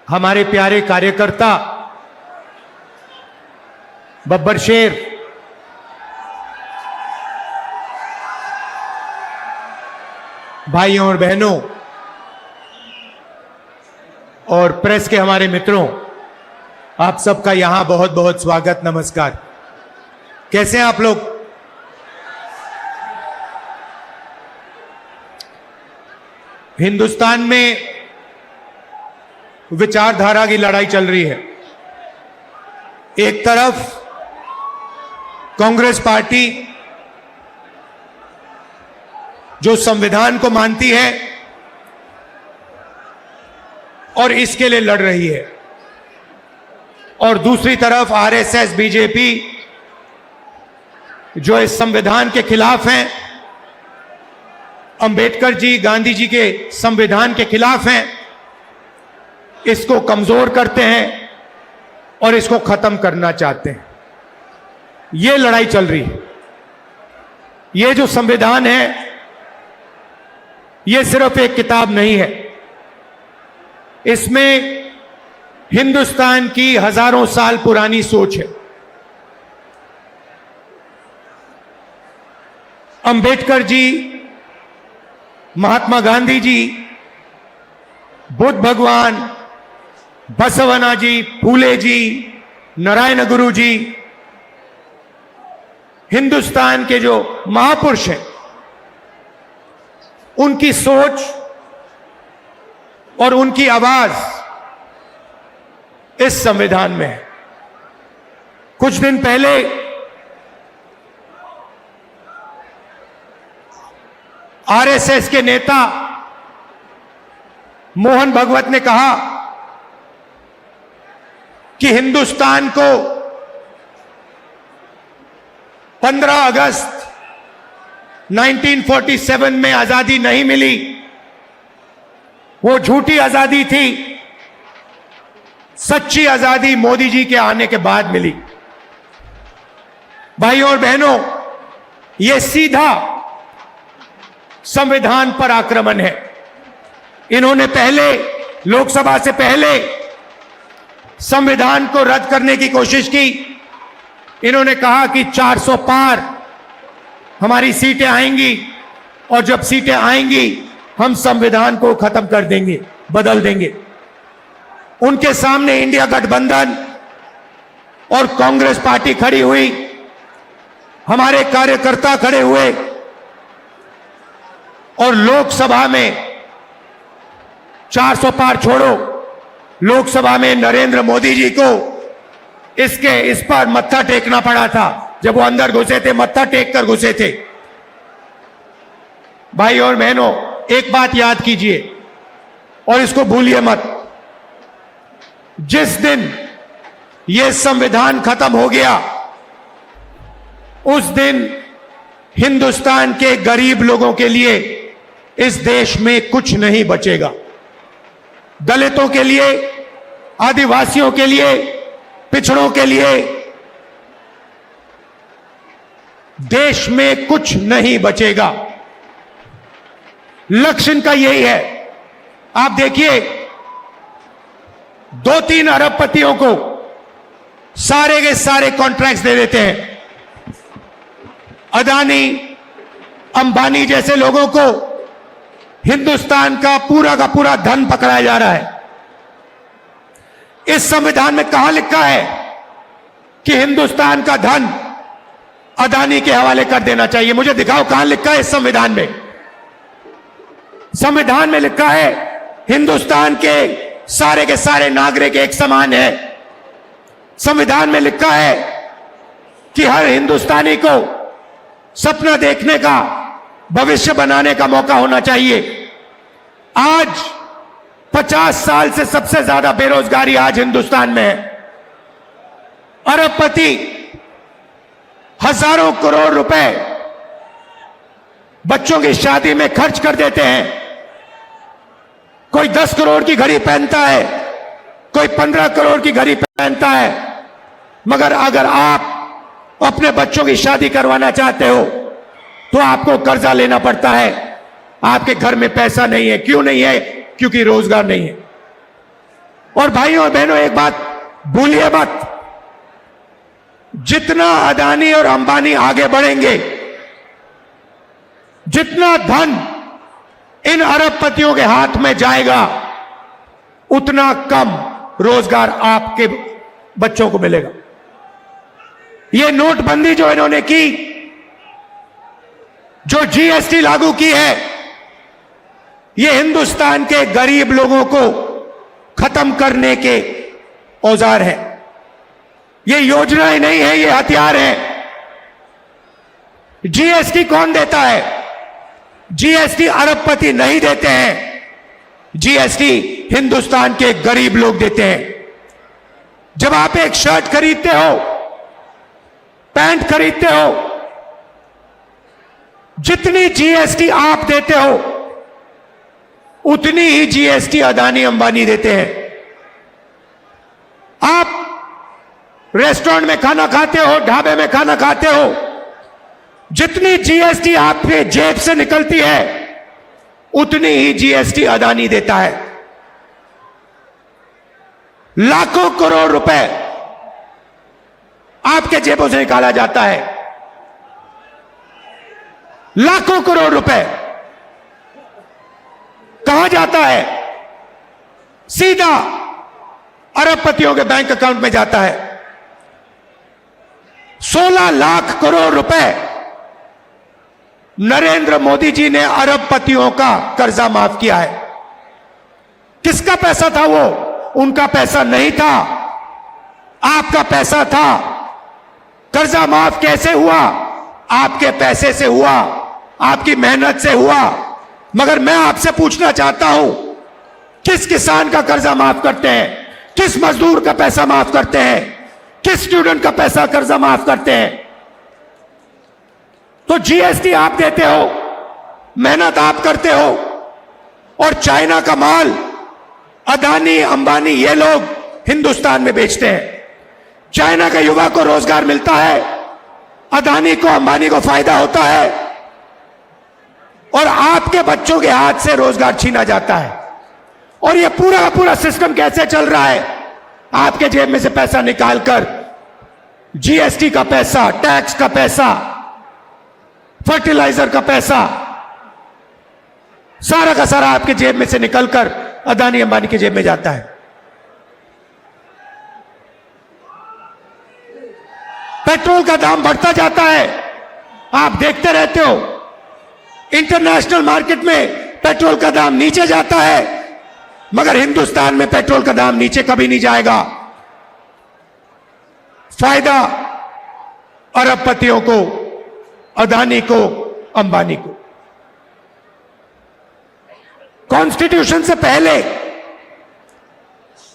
हमारे प्यारे कार्यकर्ता बब्बर शेर, भाइयों और बहनों और प्रेस के हमारे मित्रों, आप सबका यहां बहुत बहुत स्वागत, नमस्कार। कैसे हैं आप लोग? हिंदुस्तान में विचारधारा की लड़ाई चल रही है। एक तरफ कांग्रेस पार्टी जो संविधान को मानती है और इसके लिए लड़ रही है, और दूसरी तरफ आरएसएस, बीजेपी जो इस संविधान के खिलाफ हैं, अंबेडकर जी, गांधी जी के संविधान के खिलाफ हैं, इसको कमजोर करते हैं और इसको खत्म करना चाहते हैं। यह लड़ाई चल रही है। यह जो संविधान है, यह सिर्फ एक किताब नहीं है। इसमें हिंदुस्तान की हजारों साल पुरानी सोच है। अंबेडकर जी, महात्मा गांधी जी, बुद्ध भगवान, बसवना जी, फूले जी, नारायण गुरु जी, हिंदुस्तान के जो महापुरुष हैं, उनकी सोच और उनकी आवाज इस संविधान में है। कुछ दिन पहले आरएसएस के नेता मोहन भागवत ने कहा कि हिंदुस्तान को 15 अगस्त 1947 में आजादी नहीं मिली, वो झूठी आजादी थी। सच्ची आजादी मोदी जी के आने के बाद मिली। भाइयों और बहनों, यह सीधा संविधान पर आक्रमण है। इन्होंने पहले, लोकसभा से पहले संविधान को रद्द करने की कोशिश की। इन्होंने कहा कि 400 पार हमारी सीटें आएंगी, और जब सीटें आएंगी हम संविधान को खत्म कर देंगे, बदल देंगे। उनके सामने इंडिया गठबंधन और कांग्रेस पार्टी खड़ी हुई, हमारे कार्यकर्ता खड़े हुए, और लोकसभा में 400 पार छोड़ो, लोकसभा में नरेंद्र मोदी जी को इस पर मत्था टेकना पड़ा था। जब वो अंदर घुसे थे, मत्था टेक कर घुसे थे। भाई और बहनों, एक बात याद कीजिए और इसको भूलिए मत। जिस दिन ये संविधान खत्म हो गया, उस दिन हिंदुस्तान के गरीब लोगों के लिए इस देश में कुछ नहीं बचेगा। दलितों के लिए, आदिवासियों के लिए, पिछड़ों के लिए देश में कुछ नहीं बचेगा। लक्ष्य इनका यही है। आप देखिए, 2-3 अरबपतियों को सारे के सारे कॉन्ट्रैक्ट्स दे देते हैं। अदानी, अंबानी जैसे लोगों को हिंदुस्तान का पूरा धन पकड़ाया जा रहा है। इस संविधान में कहां लिखा है कि हिंदुस्तान का धन अदानी के हवाले कर देना चाहिए? मुझे दिखाओ कहां लिखा है इस संविधान में। संविधान में लिखा है हिंदुस्तान के सारे नागरिक एक समान है। संविधान में लिखा है कि हर हिंदुस्तानी को सपना देखने का, भविष्य बनाने का मौका होना चाहिए। आज 50 साल से सबसे ज्यादा बेरोजगारी आज हिंदुस्तान में है। अरबपति हजारों करोड़ रुपए बच्चों की शादी में खर्च कर देते हैं। कोई 10 करोड़ की घड़ी पहनता है, कोई 15 करोड़ की घड़ी पहनता है। मगर अगर आप अपने बच्चों की शादी करवाना चाहते हो तो आपको कर्जा लेना पड़ता है। आपके घर में पैसा नहीं है। क्यों नहीं है? क्योंकि रोजगार नहीं है। और भाइयों और बहनों, एक बात भूलिए मत, जितना अदानी और अंबानी आगे बढ़ेंगे, जितना धन इन अरबपतियों के हाथ में जाएगा, उतना कम रोजगार आपके बच्चों को मिलेगा। ये नोटबंदी जो इन्होंने की, जो जीएसटी लागू की है, ये हिंदुस्तान के गरीब लोगों को खत्म करने के औजार है। ये योजनाएं नहीं है, ये हथियार है। जीएसटी कौन देता है? जीएसटी अरबपति नहीं देते हैं, जीएसटी हिंदुस्तान के गरीब लोग देते हैं। जब आप एक शर्ट खरीदते हो, पैंट खरीदते हो, जितनी जीएसटी आप देते हो, उतनी ही जीएसटी अदानी अंबानी देते हैं। आप रेस्टोरेंट में खाना खाते हो, ढाबे में खाना खाते हो, जितनी जीएसटी आपके जेब से निकलती है, उतनी ही जीएसटी अदानी देता है। लाखों करोड़ रुपए आपके जेबों से निकाला जाता है, लाखों करोड़ रुपए कहां जाता है? सीधा अरबपतियों के बैंक अकाउंट में जाता है। 16 लाख करोड़ रुपए नरेंद्र मोदी जी ने अरबपतियों का कर्जा माफ किया है। किसका पैसा था वो? उनका पैसा नहीं था, आपका पैसा था। कर्जा माफ कैसे हुआ? आपके पैसे से हुआ, आपकी मेहनत से हुआ। मगर मैं आपसे पूछना चाहता हूं, किस किसान का कर्जा माफ करते हैं? किस मजदूर का पैसा माफ करते हैं? किस स्टूडेंट का पैसा कर्जा माफ करते हैं? तो जीएसटी आप देते हो, मेहनत आप करते हो, और चाइना का माल अदानी अंबानी ये लोग हिंदुस्तान में बेचते हैं। चाइना के युवा को रोजगार मिलता है, अदानी को अंबानी को फायदा होता है, और आपके बच्चों के हाथ से रोजगार छीना जाता है। और ये पूरा का पूरा सिस्टम कैसे चल रहा है? आपके जेब में से पैसा निकालकर जीएसटी का पैसा, टैक्स का पैसा, फर्टिलाइजर का पैसा, सारा का सारा आपके जेब में से निकलकर अदानी अंबानी की जेब में जाता है। पेट्रोल का दाम बढ़ता जाता है, आप देखते रहते हो। इंटरनेशनल मार्केट में पेट्रोल का दाम नीचे जाता है, मगर हिंदुस्तान में पेट्रोल का दाम नीचे कभी नहीं जाएगा। फायदा अरबपतियों को, अदानी को, अंबानी को। कॉन्स्टिट्यूशन से पहले,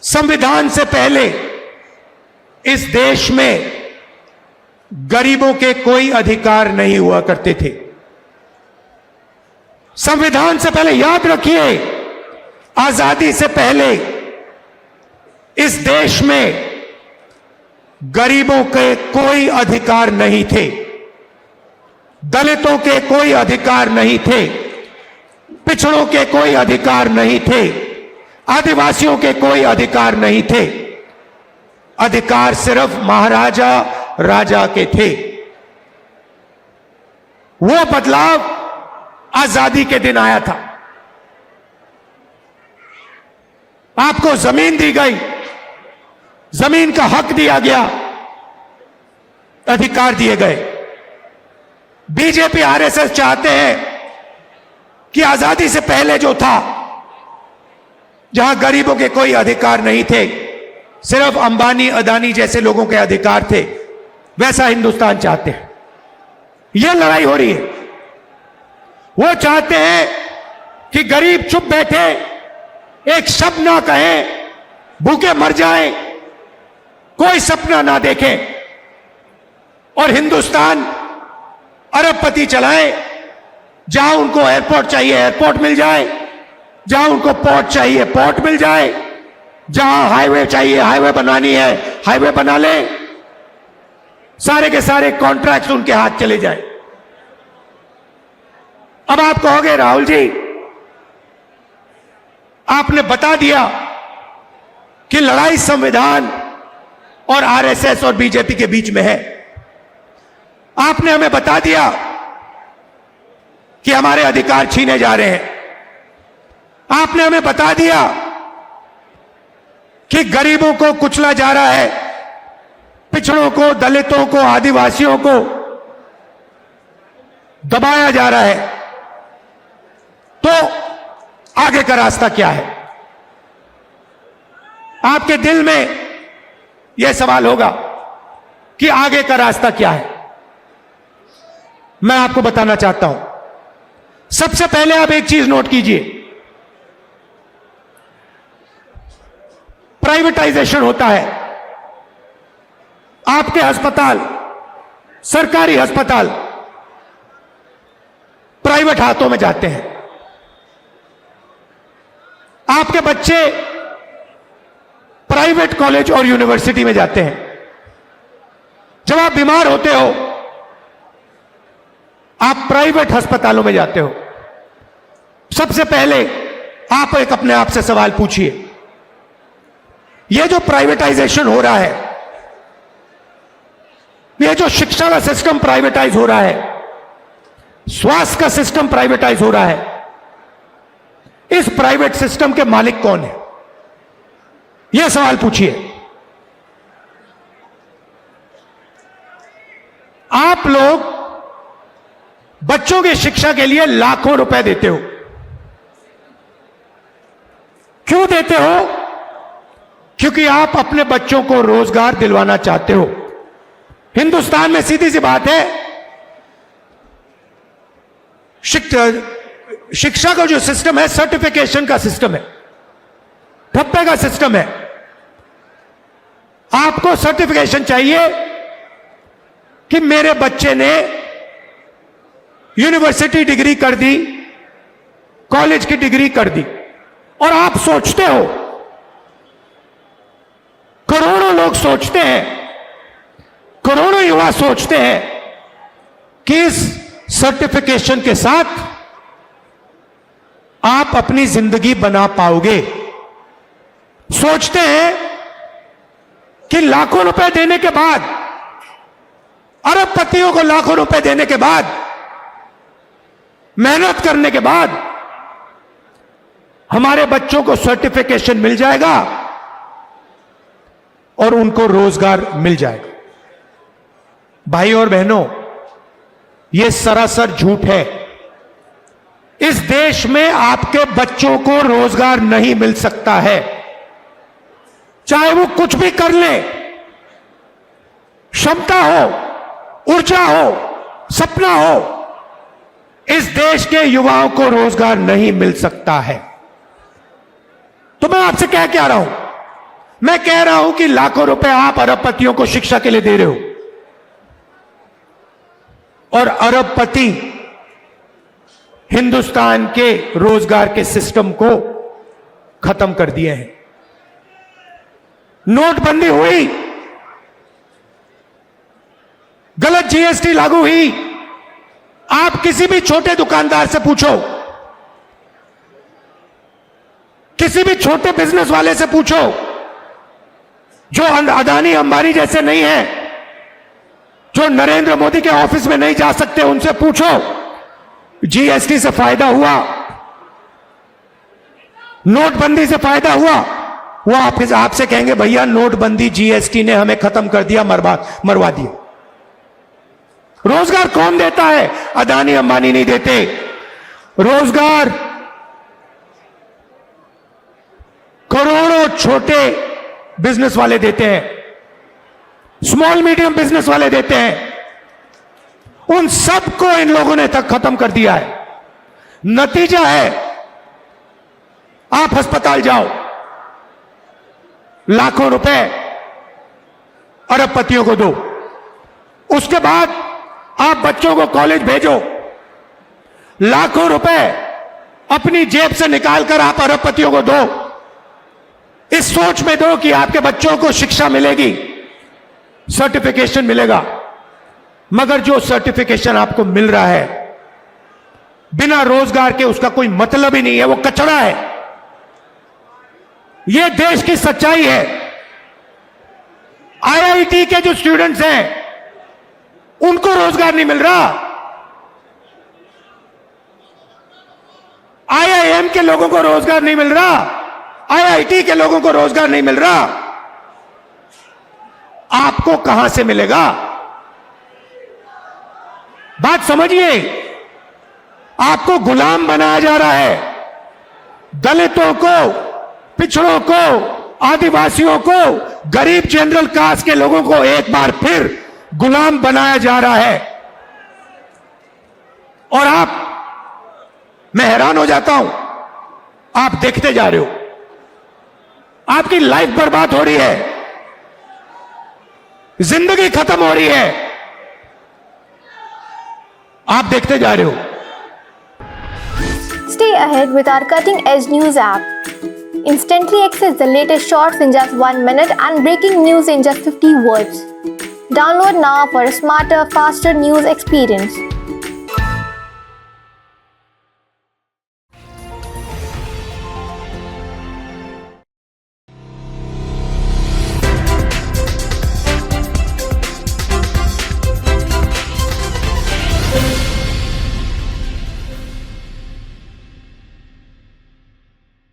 संविधान से पहले इस देश में गरीबों के कोई अधिकार नहीं हुआ करते थे। संविधान से पहले, याद रखिए, आजादी से पहले इस देश में गरीबों के कोई अधिकार नहीं थे, दलितों के कोई अधिकार नहीं थे, पिछड़ों के कोई अधिकार नहीं थे, आदिवासियों के कोई अधिकार नहीं थे। अधिकार सिर्फ महाराजा राजा के थे। वो बदलाव आजादी के दिन आया था। आपको जमीन दी गई, जमीन का हक दिया गया, अधिकार दिए गए। बीजेपी आरएसएस चाहते हैं कि आजादी से पहले जो था, जहां गरीबों के कोई अधिकार नहीं थे, सिर्फ अंबानी अदानी जैसे लोगों के अधिकार थे, वैसा हिंदुस्तान चाहते हैं। यह लड़ाई हो रही है। वो चाहते हैं कि गरीब चुप बैठे, एक शब्द ना कहें, भूखे मर जाएं, कोई सपना ना देखें, और हिंदुस्तान अरबपति चलाए। जहां उनको एयरपोर्ट चाहिए एयरपोर्ट मिल जाए, जहां उनको पोर्ट चाहिए पोर्ट मिल जाए, जहां हाईवे चाहिए हाईवे बनानी है हाईवे बना ले, सारे के सारे कॉन्ट्रैक्ट्स उनके हाथ चले जाए। अब आप कहोगे राहुल जी, आपने बता दिया कि लड़ाई संविधान और आरएसएस और बीजेपी के बीच में है। आपने हमें बता दिया कि हमारे अधिकार छीने जा रहे हैं। आपने हमें बता दिया कि गरीबों को कुचला जा रहा है, पिछड़ों को, दलितों को, आदिवासियों को दबाया जा रहा है। तो आगे का रास्ता क्या है? आपके दिल में यह सवाल होगा कि आगे का रास्ता क्या है। मैं आपको बताना चाहता हूं। सबसे पहले आप एक चीज नोट कीजिए, प्राइवेटाइजेशन होता है। आपके अस्पताल, सरकारी अस्पताल प्राइवेट हाथों में जाते हैं। आपके बच्चे प्राइवेट कॉलेज और यूनिवर्सिटी में जाते हैं। जब आप बीमार होते हो, आप प्राइवेट अस्पतालों में जाते हो। सबसे पहले आप एक अपने आप से सवाल पूछिए, यह जो प्राइवेटाइजेशन हो रहा है, यह जो शिक्षा का सिस्टम प्राइवेटाइज हो रहा है, स्वास्थ्य का सिस्टम प्राइवेटाइज हो रहा है, इस प्राइवेट सिस्टम के मालिक कौन है? यह सवाल पूछिए। आप लोग बच्चों की शिक्षा के लिए लाखों रुपए देते हो। क्यों देते हो? क्योंकि आप अपने बच्चों को रोजगार दिलवाना चाहते हो। हिंदुस्तान में सीधी सी बात है, शिक्षा का जो सिस्टम है, सर्टिफिकेशन का सिस्टम है, ठप्पे का सिस्टम है। आपको सर्टिफिकेशन चाहिए कि मेरे बच्चे ने यूनिवर्सिटी डिग्री कर दी, कॉलेज की डिग्री कर दी। और आप सोचते हो, करोड़ों लोग सोचते हैं, करोड़ों युवा सोचते हैं कि इस सर्टिफिकेशन के साथ आप अपनी जिंदगी बना पाओगे। सोचते हैं कि लाखों रुपए देने के बाद, अरबपतियों को लाखों रुपए देने के बाद, मेहनत करने के बाद हमारे बच्चों को सर्टिफिकेशन मिल जाएगा और उनको रोजगार मिल जाएगा। भाई और बहनों, यह सरासर झूठ है। इस देश में आपके बच्चों को रोजगार नहीं मिल सकता है, चाहे वो कुछ भी कर ले। क्षमता हो, ऊर्जा हो, सपना हो, इस देश के युवाओं को रोजगार नहीं मिल सकता है। तो मैं आपसे क्या रहा हूं? मैं कह रहा हूं कि लाखों रुपए आप अरबपतियों को शिक्षा के लिए दे रहे हो, और अरबपति हिंदुस्तान के रोजगार के सिस्टम को खत्म कर दिए हैं। नोटबंदी हुई, गलत जीएसटी लागू हुई। आप किसी भी छोटे दुकानदार से पूछो, किसी भी छोटे बिजनेस वाले से पूछो, जो अदानी अंबानी जैसे नहीं है, जो नरेंद्र मोदी के ऑफिस में नहीं जा सकते, उनसे पूछो जीएसटी से फायदा हुआ, नोटबंदी से फायदा हुआ? वो आपसे कहेंगे भैया नोटबंदी, जीएसटी ने हमें खत्म कर दिया, मरवा दिया। रोजगार कौन देता है? अदानी अंबानी नहीं देते। रोजगार करोड़ों छोटे बिजनेस वाले देते हैं, स्मॉल मीडियम बिजनेस वाले देते हैं। उन सबको इन लोगों ने तक खत्म कर दिया है। नतीजा है, आप अस्पताल जाओ, लाखों रुपए अरबपतियों को दो। उसके बाद आप बच्चों को कॉलेज भेजो, लाखों रुपए अपनी जेब से निकालकर आप अरबपतियों को दो। इस सोच में दो कि आपके बच्चों को शिक्षा मिलेगी, सर्टिफिकेशन मिलेगा। मगर जो सर्टिफिकेशन आपको मिल रहा है बिना रोजगार के, उसका कोई मतलब ही नहीं है, वो कचरा है। यह देश की सच्चाई है। आईआईटी के जो स्टूडेंट्स हैं उनको रोजगार नहीं मिल रहा, आईआईएम के लोगों को रोजगार नहीं मिल रहा, आईआईटी के लोगों को रोजगार नहीं मिल रहा, आपको कहां से मिलेगा? बात समझिए, आपको गुलाम बनाया जा रहा है। दलितों को, पिछड़ों को, आदिवासियों को, गरीब जनरल कास्ट के लोगों को एक बार फिर गुलाम बनाया जा रहा है। और मैं हैरान हो जाता हूं, आप देखते जा रहे हो, आपकी लाइफ बर्बाद हो रही है, जिंदगी खत्म हो रही है, आप देखते जा रहे हो। Stay ahead with our cutting-edge news app. Instantly access the latest shorts in just 1 minute and breaking news in just 50 words. Download now for a smarter, faster news experience.